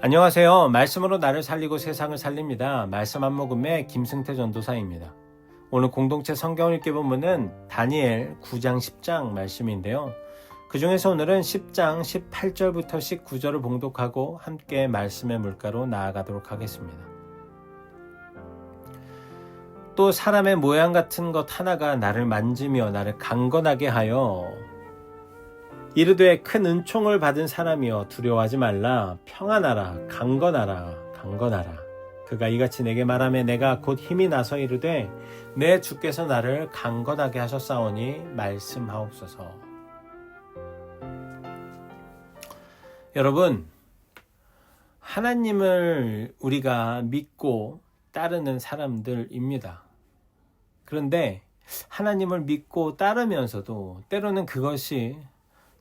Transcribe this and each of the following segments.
안녕하세요. 말씀으로 나를 살리고 세상을 살립니다. 말씀 한 모금의 김승태 전도사입니다. 오늘 공동체 성경 읽기 본문은 다니엘 9장 10장 말씀인데요. 그 중에서 오늘은 10장 18절부터 19절을 봉독하고 함께 말씀의 물가로 나아가도록 하겠습니다. 또 사람의 모양 같은 것 하나가 나를 만지며 나를 강건하게 하여 이르되 큰 은총을 받은 사람이여 두려워하지 말라. 평안하라. 강건하라. 강건하라. 그가 이같이 내게 말하며 내가 곧 힘이 나서 이르되 내 주께서 나를 강건하게 하셨사오니 말씀하옵소서. 여러분, 하나님을 우리가 믿고 따르는 사람들입니다. 그런데 하나님을 믿고 따르면서도 때로는 그것이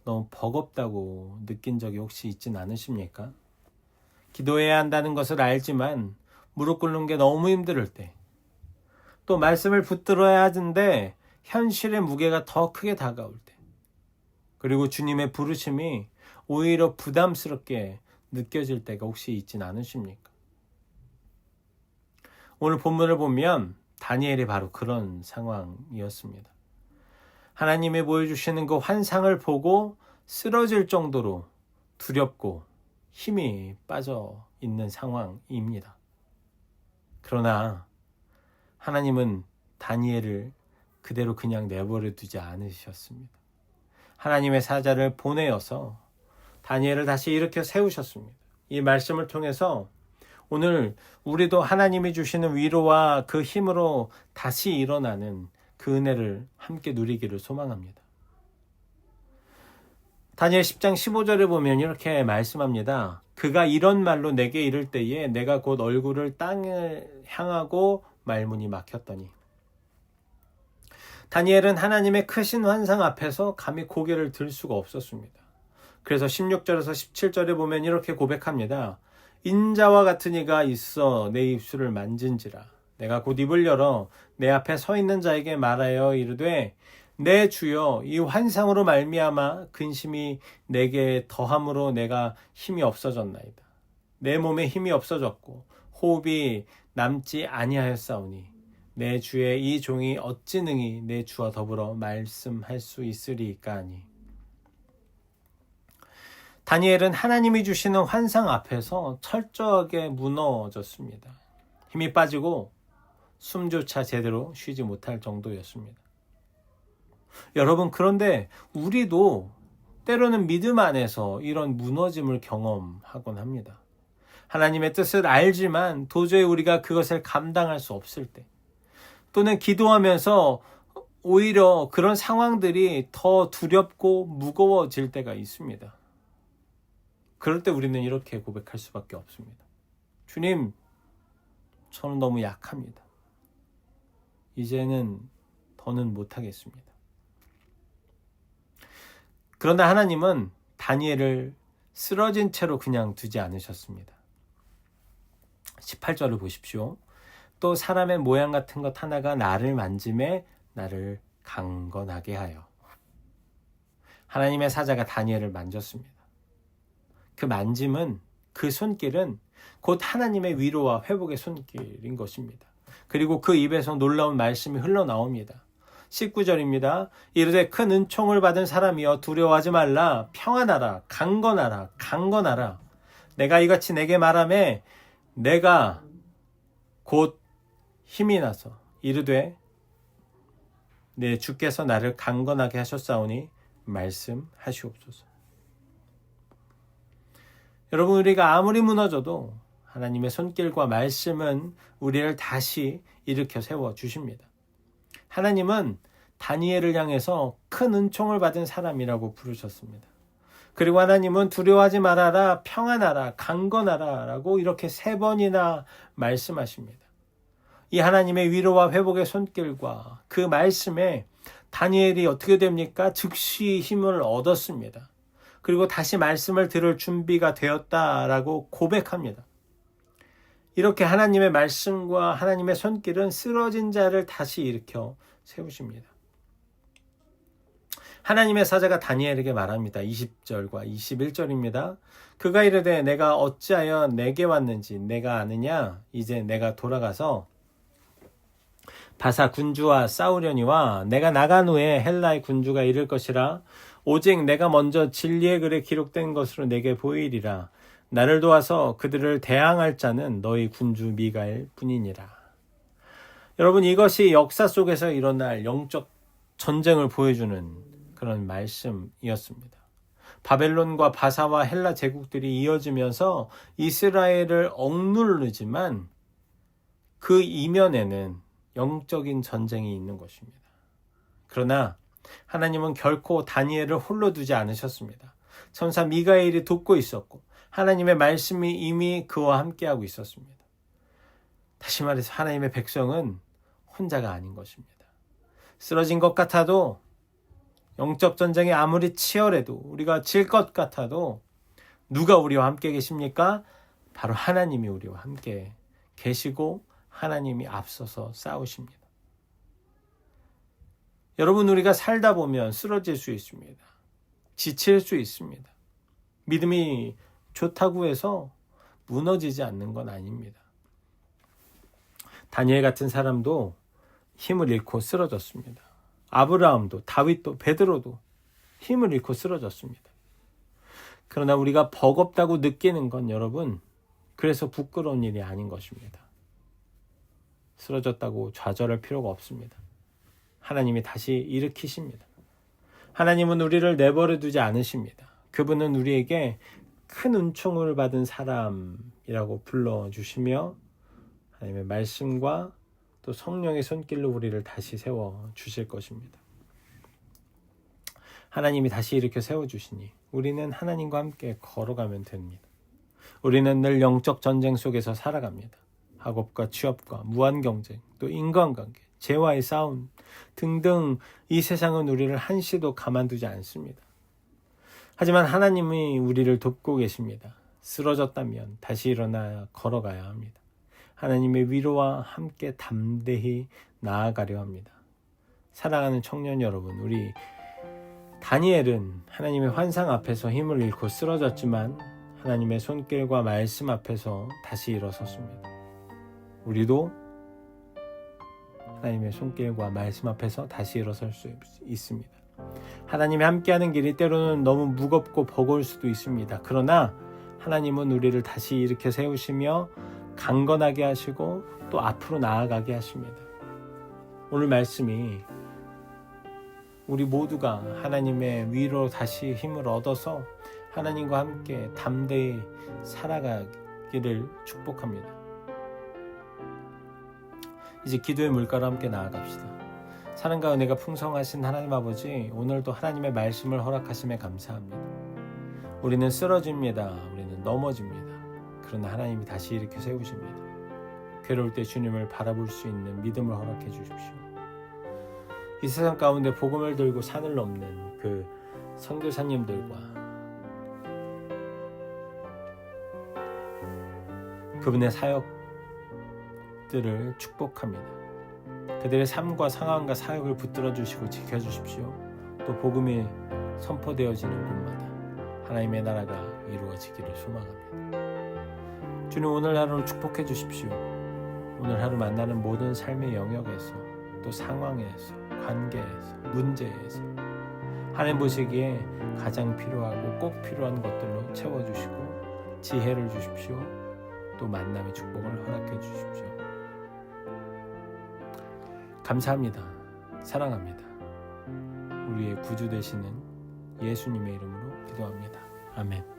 너무 버겁다고 느낀 적이 혹시 있진 않으십니까? 기도해야 한다는 것을 알지만 무릎 꿇는 게 너무 힘들 때, 또 말씀을 붙들어야 하는데 현실의 무게가 더 크게 다가올 때, 그리고 주님의 부르심이 오히려 부담스럽게 느껴질 때가 혹시 있진 않으십니까? 오늘 본문을 보면 다니엘이 바로 그런 상황이었습니다. 하나님이 보여주시는 그 환상을 보고 쓰러질 정도로 두렵고 힘이 빠져 있는 상황입니다. 그러나 하나님은 다니엘을 그대로 그냥 내버려 두지 않으셨습니다. 하나님의 사자를 보내어서 다니엘을 다시 일으켜 세우셨습니다. 이 말씀을 통해서 오늘 우리도 하나님이 주시는 위로와 그 힘으로 다시 일어나는 그 은혜를 함께 누리기를 소망합니다. 다니엘 10장 15절에 보면 이렇게 말씀합니다. 그가 이런 말로 내게 이를 때에 내가 곧 얼굴을 땅에 향하고 말문이 막혔더니. 다니엘은 하나님의 크신 환상 앞에서 감히 고개를 들 수가 없었습니다. 그래서 16절에서 17절에 보면 이렇게 고백합니다. 인자와 같은 이가 있어 내 입술을 만진지라. 내가 곧 입을 열어 내 앞에 서 있는 자에게 말하여 이르되 내 주여 이 환상으로 말미암아 근심이 내게 더함으로 내가 힘이 없어졌나이다. 내 몸에 힘이 없어졌고 호흡이 남지 아니하였사오니 내 주의 이 종이 어찌 능히 내 주와 더불어 말씀할 수 있으리까 하니. 다니엘은 하나님이 주시는 환상 앞에서 철저하게 무너졌습니다. 힘이 빠지고 숨조차 제대로 쉬지 못할 정도였습니다. 여러분, 그런데 우리도 때로는 믿음 안에서 이런 무너짐을 경험하곤 합니다. 하나님의 뜻을 알지만 도저히 우리가 그것을 감당할 수 없을 때, 또는 기도하면서 오히려 그런 상황들이 더 두렵고 무거워질 때가 있습니다. 그럴 때 우리는 이렇게 고백할 수밖에 없습니다. 주님, 저는 너무 약합니다. 이제는 더는 못하겠습니다. 그러나 하나님은 다니엘을 쓰러진 채로 그냥 두지 않으셨습니다. 18절을 보십시오. 또 사람의 모양 같은 것 하나가 나를 만짐에 나를 강건하게 하여. 하나님의 사자가 다니엘을 만졌습니다. 그 만짐은, 그 손길은 곧 하나님의 위로와 회복의 손길인 것입니다. 그리고 그 입에서 놀라운 말씀이 흘러나옵니다. 19절입니다. 이르되 큰 은총을 받은 사람이여 두려워하지 말라. 평안하라. 강건하라. 강건하라. 내가 이같이 내게 말하매 내가 곧 힘이 나서 이르되 내 주께서 나를 강건하게 하셨사오니 말씀하시옵소서. 여러분, 우리가 아무리 무너져도 하나님의 손길과 말씀은 우리를 다시 일으켜 세워주십니다. 하나님은 다니엘을 향해서 큰 은총을 받은 사람이라고 부르셨습니다. 그리고 하나님은 두려워하지 말아라, 평안하라, 강건하라 라고 이렇게 3번이나 말씀하십니다. 이 하나님의 위로와 회복의 손길과 그 말씀에 다니엘이 어떻게 됩니까? 즉시 힘을 얻었습니다. 그리고 다시 말씀을 들을 준비가 되었다라고 고백합니다. 이렇게 하나님의 말씀과 하나님의 손길은 쓰러진 자를 다시 일으켜 세우십니다. 하나님의 사자가 다니엘에게 말합니다. 20절과 21절입니다. 그가 이르되 내가 어찌하여 내게 왔는지 내가 아느냐? 이제 내가 돌아가서 바사 군주와 싸우려니와 내가 나간 후에 헬라의 군주가 이를 것이라. 오직 내가 먼저 진리의 글에 기록된 것으로 내게 보이리라. 나를 도와서 그들을 대항할 자는 너희 군주 미가엘 뿐이니라. 여러분, 이것이 역사 속에서 일어날 영적 전쟁을 보여주는 그런 말씀이었습니다. 바벨론과 바사와 헬라 제국들이 이어지면서 이스라엘을 억누르지만 그 이면에는 영적인 전쟁이 있는 것입니다. 그러나 하나님은 결코 다니엘을 홀로 두지 않으셨습니다. 천사 미가엘이 돕고 있었고 하나님의 말씀이 이미 그와 함께하고 있었습니다. 다시 말해서 하나님의 백성은 혼자가 아닌 것입니다. 쓰러진 것 같아도, 영적 전쟁이 아무리 치열해도, 우리가 질 것 같아도 누가 우리와 함께 계십니까? 바로 하나님이 우리와 함께 계시고 하나님이 앞서서 싸우십니다. 여러분, 우리가 살다 보면 쓰러질 수 있습니다. 지칠 수 있습니다. 믿음이 좋다고 해서 무너지지 않는 건 아닙니다. 다니엘 같은 사람도 힘을 잃고 쓰러졌습니다. 아브라함도, 다윗도, 베드로도 힘을 잃고 쓰러졌습니다. 그러나 우리가 버겁다고 느끼는 건 여러분, 그래서 부끄러운 일이 아닌 것입니다. 쓰러졌다고 좌절할 필요가 없습니다. 하나님이 다시 일으키십니다. 하나님은 우리를 내버려 두지 않으십니다. 그분은 우리에게 큰 은총을 받은 사람이라고 불러주시며 하나님의 말씀과 또 성령의 손길로 우리를 다시 세워주실 것입니다. 하나님이 다시 일으켜 세워주시니 우리는 하나님과 함께 걸어가면 됩니다. 우리는 늘 영적 전쟁 속에서 살아갑니다. 학업과 취업과 무한경쟁, 또 인간관계, 재와의 싸움 등등 이 세상은 우리를 한시도 가만두지 않습니다. 하지만 하나님이 우리를 돕고 계십니다. 쓰러졌다면 다시 일어나 걸어가야 합니다. 하나님의 위로와 함께 담대히 나아가려 합니다. 사랑하는 청년 여러분, 우리 다니엘은 하나님의 환상 앞에서 힘을 잃고 쓰러졌지만 하나님의 손길과 말씀 앞에서 다시 일어섰습니다. 우리도 하나님의 손길과 말씀 앞에서 다시 일어설 수 있습니다. 하나님이 함께하는 길이 때로는 너무 무겁고 버거울 수도 있습니다. 그러나 하나님은 우리를 다시 일으켜 세우시며 강건하게 하시고 또 앞으로 나아가게 하십니다. 오늘 말씀이 우리 모두가 하나님의 위로 다시 힘을 얻어서 하나님과 함께 담대히 살아가기를 축복합니다. 이제 기도의 물가로 함께 나아갑시다. 사랑과 은혜가 풍성하신 하나님 아버지, 오늘도 하나님의 말씀을 허락하심에 감사합니다. 우리는 쓰러집니다. 우리는 넘어집니다. 그러나 하나님이 다시 일으켜 세우십니다. 괴로울 때 주님을 바라볼 수 있는 믿음을 허락해 주십시오. 이 세상 가운데 복음을 들고 산을 넘는 그 선교사님들과 그분의 사역들을 축복합니다. 그들의 삶과 상황과 사역을 붙들어 주시고 지켜주십시오. 또 복음이 선포되어지는 곳마다 하나님의 나라가 이루어지기를 소망합니다. 주님, 오늘 하루를 축복해 주십시오. 오늘 하루 만나는 모든 삶의 영역에서, 또 상황에서, 관계에서, 문제에서 하나님 보시기에 가장 필요하고 꼭 필요한 것들로 채워주시고 지혜를 주십시오. 또 만남의 축복을 허락해 주십시오. 감사합니다. 사랑합니다. 우리의 구주 되시는 예수님의 이름으로 기도합니다. 아멘.